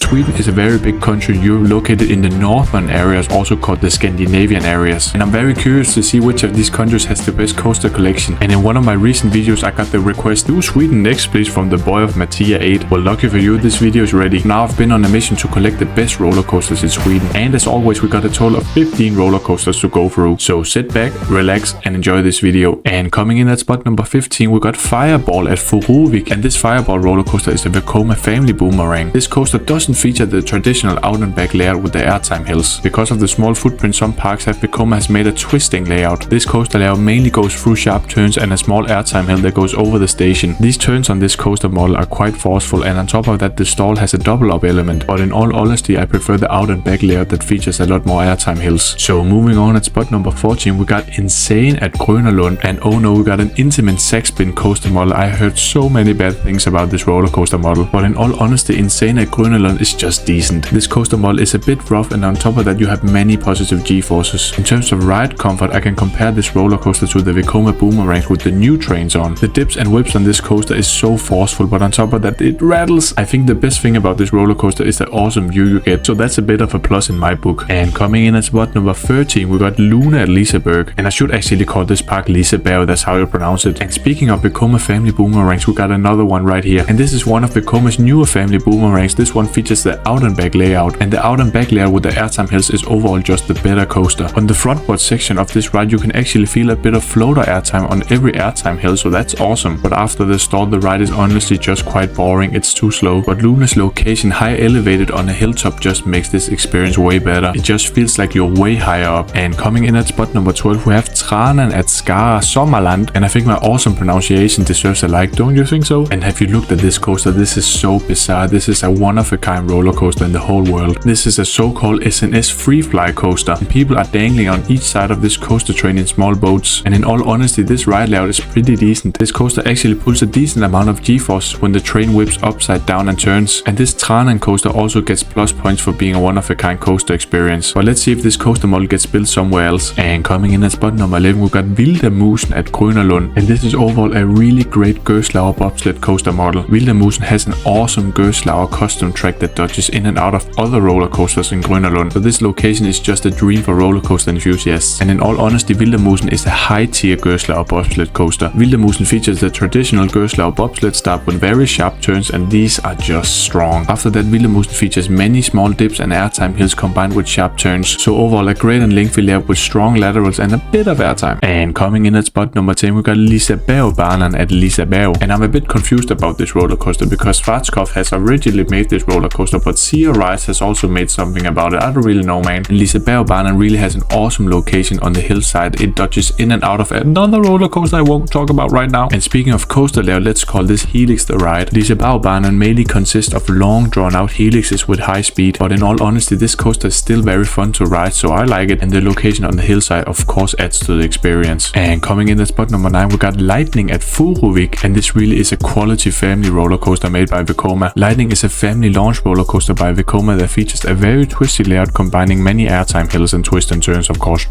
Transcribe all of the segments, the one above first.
Sweden is a very big country in Europe located in the northern areas, also called the Scandinavian areas. And I'm very curious to see which of these countries has the best coaster collection. And in one of my recent videos I got the request, do Sweden next please, from the boy of Mattia8. Well, lucky for you, this video is ready. Now I've been on a mission to collect the best roller coasters in Sweden. And as always, we got a total of 15 roller coasters to go through. So sit back, relax and enjoy this video. And coming in at spot number 15, we got Fireball at Furuvik. And this Fireball roller coaster is a Vekoma family boomerang. This coaster doesn't feature the traditional out and back layout with the airtime hills. Because of the small footprint some parks have, Vekoma has made a twisting layout. This coaster layout mainly goes through sharp turns and a small airtime hill that goes over the station. These turns on this coaster model are quite forceful, and on top of that the stall has a double up element, but in all honesty I prefer the out and back layout that features a lot more airtime hills. So moving on, at spot number 14 we got Insane at Grönerlund, and oh no, we got an Intamin sax spin coaster model. I heard so many bad things about this roller coaster model, but in all honesty Insane at Grönerlund is just decent. This coaster model is a bit rough, and on top of that you have many positive G-forces. In terms of ride comfort, I can compare this roller coaster to the Vekoma boomerangs with the new trains on. The dips and whips on this coaster is so forceful, but on top of that it rattles. I think the best thing about this roller coaster is the awesome view you get, so that's a bit of a plus in my book. And coming in at spot number 13 we got Luna at Liseberg, and I should actually call this park Liseberg, that's how you pronounce it. And speaking of Vekoma family boomerangs, we got another one right here, and this is one of Vekoma's newer family boomerangs. This one features the out and back layout, and the out and back layout with the airtime hills is overall just the better coaster. On the frontboard section of this ride you can actually feel a bit of floater airtime on every airtime hill, so that's awesome. But after the stall the ride is honestly just quite boring, it's too slow. But Luna's location high elevated on a hilltop just makes this experience way better. It just feels like you're way higher up. And coming in at spot number 12 we have Tranan at Skara Sommerland, and I think my awesome pronunciation deserves a like, don't you think so? And have you looked at this coaster? This is so bizarre. This is a one of a kind roller coaster in the whole world. This is a so-called SNS free fly coaster, and people are dangling on each side of this coaster train in small boats. And in all honesty this ride layout is pretty decent. This coaster actually pulls a decent amount of G-force when the train whips upside down and turns. And this Tranan coaster also gets plus points for being a one of a kind coaster experience. But let's see if this coaster model gets built somewhere else. And coming in at spot number 11 we got Wildermusen at Grönerlund, and this is overall a really great Gerslauer bobsled coaster model. Wildermusen has an awesome Gerslauer custom track that dodges in and out of other roller coasters in Grönerlund, so this location is just a dream for roller coaster enthusiasts. And in all honesty Wildermusen is a high tier Gerslauer bobsled coaster. Wildermusen features the traditional Gerslauer bobsled start with very sharp turns, and these are just strong. After that Wildermusen features many small dips and airtime hills combined with sharp turns, so overall a great and lengthy layout with strong laterals and a bit of airtime. And coming in at spot number 10 we got Lisebergbanan at Liseberg, and I'm a bit confused about this roller coaster because Schwarzkopf has originally made this roller coaster, but Sea Rise has also made something about it. I don't really know, man. Lisebergbanan really has an awesome location on the hillside. It dodges in and out of another roller coaster I won't talk about right now. And speaking of coaster layout, let's call this Helix the ride. Lisebergbanan mainly consists of long drawn out helixes with high speed, but in all honesty this coaster is still very fun to ride, so I like it, and the location on the hillside of course adds to the experience. And coming in at spot number 9 we got Lightning at Furuvik, and this really is a quality family roller coaster made by Vekoma. Lightning is a family launch roller coaster by Vekoma that features a very twisty layout combining many airtime hills and twists and turns, of course.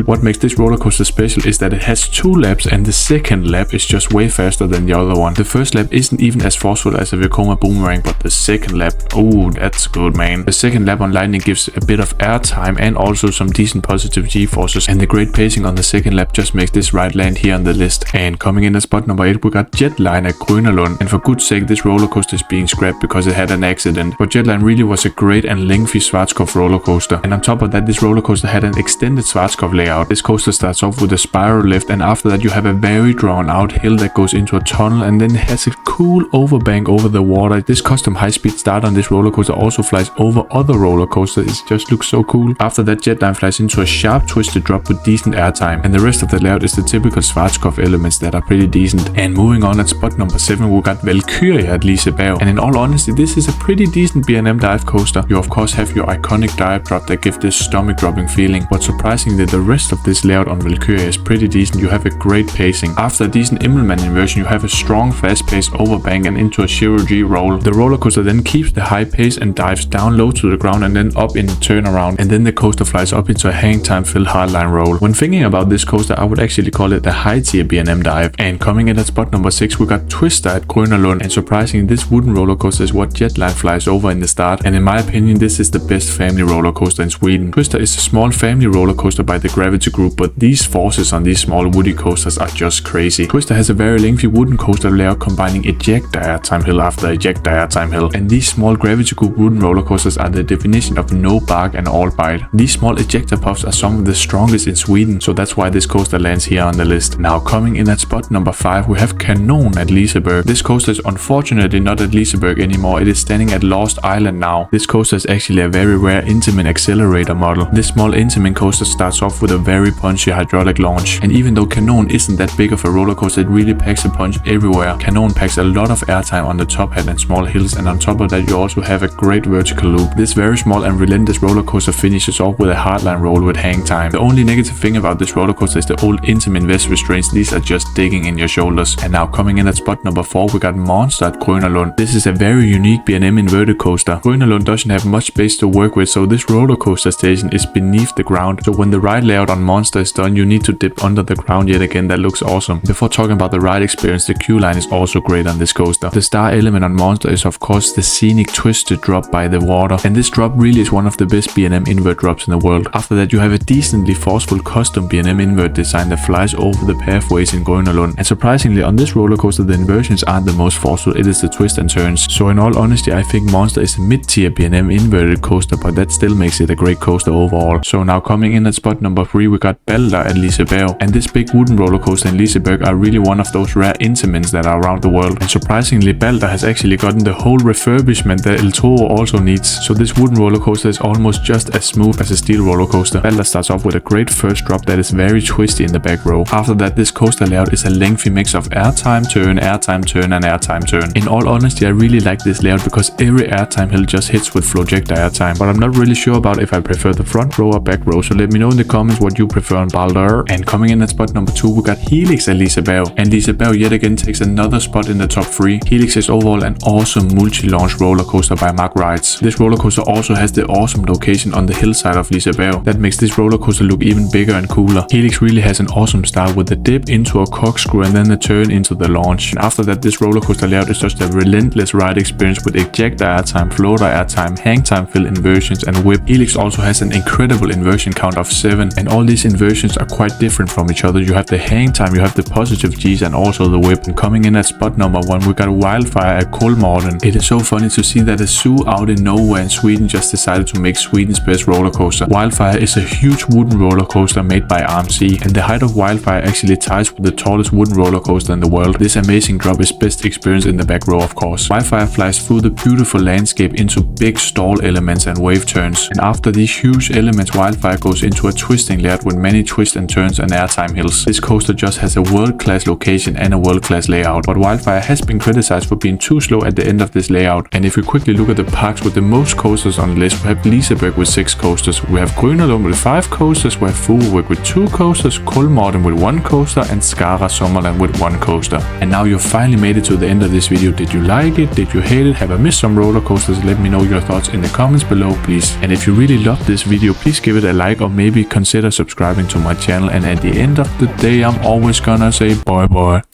What makes this roller coaster special is that it has 2 laps, and the second lap is just way faster than the other one. The first lap isn't even as forceful as a Vekoma boomerang, but the second lap, oh that's good, man. The second lap on Lightning gives a bit of airtime and also some decent positive G-forces, and the great pacing on the second lap just makes this ride land here on the list. And coming in at spot number 8 we got Jetline at Grönerlund, and for good sake this roller coaster is being scrapped because it had an accident, but Jetline really was a great and lengthy Schwarzkopf roller coaster. And on top of that this roller coaster had an extended Schwarzkopf layout. This coaster starts off with a spiral lift, and after that you have a very drawn out hill that goes into a tunnel, and then it has a cool overbank over the water. This custom high speed start on this roller coaster also flies over other roller coasters. It just looks so cool. After that Jetline flies into a sharp twisted drop with decent airtime, and the rest of the layout is the typical Schwarzkopf elements that are pretty decent. And moving on, at spot number 7 we got Valkyria at Liseberg, and in all honesty this is a pretty decent B&M dive coaster. You of course have your iconic dive drop that gives this stomach dropping feeling, but surprisingly the rest of this layout on Valkyria is pretty decent. You have a great pacing. After a decent Immelmann inversion you have a strong fast paced overbank and into a 0G roll. The roller coaster then keeps the high pace and dives down low to the ground and then up in the turnaround, and then the coaster flies up into a hang time filled hardline roll. When thinking about this coaster I would actually call it a high tier B&M dive. And coming in at spot number 6 we got Twister at Grönerlund, and surprisingly this wooden roller coaster is what Jetline flies was over in the start, and in my opinion this is the best family roller coaster in Sweden. Twister is a small family roller coaster by the Gravity Group, but these forces on these small woody coasters are just crazy. Twister has a very lengthy wooden coaster layout combining ejector airtime hill after ejector airtime hill, and these small Gravity Group wooden roller coasters are the definition of no bark and all bite. These small ejector puffs are some of the strongest in Sweden, so that's why this coaster lands here on the list. Now coming in at spot number 5 we have Kanon at Liseberg. This coaster is unfortunately not at Liseberg anymore, it is standing at Lost Island now. This coaster is actually a very rare Intamin accelerator model. This small Intamin coaster starts off with a very punchy hydraulic launch, and even though Kanon isn't that big of a roller coaster, it really packs a punch everywhere. Kanon packs a lot of airtime on the top hat and small hills, and on top of that you also have a great vertical loop. This very small and relentless roller coaster finishes off with a hardline roll with hang time. The only negative thing about this roller coaster is the old Intamin vest restraints. These are just digging in your shoulders. And now coming in at spot number 4 we got Monster at Grönerlund. This is a very unique B&M inverted coaster. Grönerlund doesn't have much space to work with, so this roller coaster station is beneath the ground, so when the ride layout on Monster is done you need to dip under the ground yet again. That looks awesome. Before talking about the ride experience, the queue line is also great on this coaster. The star element on Monster is of course the scenic twisted drop by the water, and this drop really is one of the best B&M invert drops in the world. After that you have a decently forceful custom B&M invert design that flies over the pathways in Grönerlund, and surprisingly on this roller coaster the inversions aren't the most forceful, it is the twist and turns. So in all honesty I think Monster is a mid-tier B&M inverted coaster, but that still makes it a great coaster overall. So now coming in at spot number 3 we got Balder at Liseberg, and this big wooden roller coaster in Liseberg are really one of those rare Intamins that are around the world, and surprisingly Balder has actually gotten the whole refurbishment that El Toro also needs, so this wooden roller coaster is almost just as smooth as a steel roller coaster. Balder starts off with a great first drop that is very twisty in the back row. After that this coaster layout is a lengthy mix of airtime turn, and airtime turn. In all honesty I really like this layout because every airtime hill just hits with flowjector airtime, but I'm not really sure about if I prefer the front row or back row, so let me know in the comments what you prefer on Balder. And coming in at spot number 2 we got Helix at Liseberg, and Liseberg yet again takes another spot in the top 3. Helix is overall an awesome multi-launch roller coaster by Mack Rides. This roller coaster also has the awesome location on the hillside of Liseberg that makes this roller coaster look even bigger and cooler. Helix really has an awesome start with the dip into a corkscrew and then the turn into the launch, and after that this roller coaster layout is just a relentless ride experience with ejector airtime, floater airtime, hang time fill inversions and whip. Helix also has an incredible inversion count of 7, and all these inversions are quite different from each other. You have the hang time, you have the positive G's and also the whip. And coming in at spot number 1 we got Wildfire at Kolmården. It is so funny to see that a zoo out in nowhere in Sweden just decided to make Sweden's best roller coaster. Wildfire is a huge wooden roller coaster made by RMC, and the height of Wildfire actually ties with the tallest wooden roller coaster in the world. This amazing drop is best experienced in the back row of course. Wildfire flies through the beautiful landscape into big stall elements and wave turns, and after these huge elements Wildfire goes into a twisting layout with many twists and turns and airtime hills. This coaster just has a world-class location and a world-class layout, but Wildfire has been criticized for being too slow at the end of this layout. And if we quickly look at the parks with the most coasters on the list, we have Liseberg with 6 coasters, we have Grönerlund with 5 coasters, we have Furuvik with 2 coasters, Kolmården with 1 coaster, and Skara Sommerland with 1 coaster. And now you finally made it to the end of this video. Did you like it? Did you hate it? Have I missed some roller coasters? Let me know your thoughts in the comments below please. And if you really loved this video, please give it a like or maybe consider subscribing to my channel. And at the end of the day I'm always gonna say bye bye.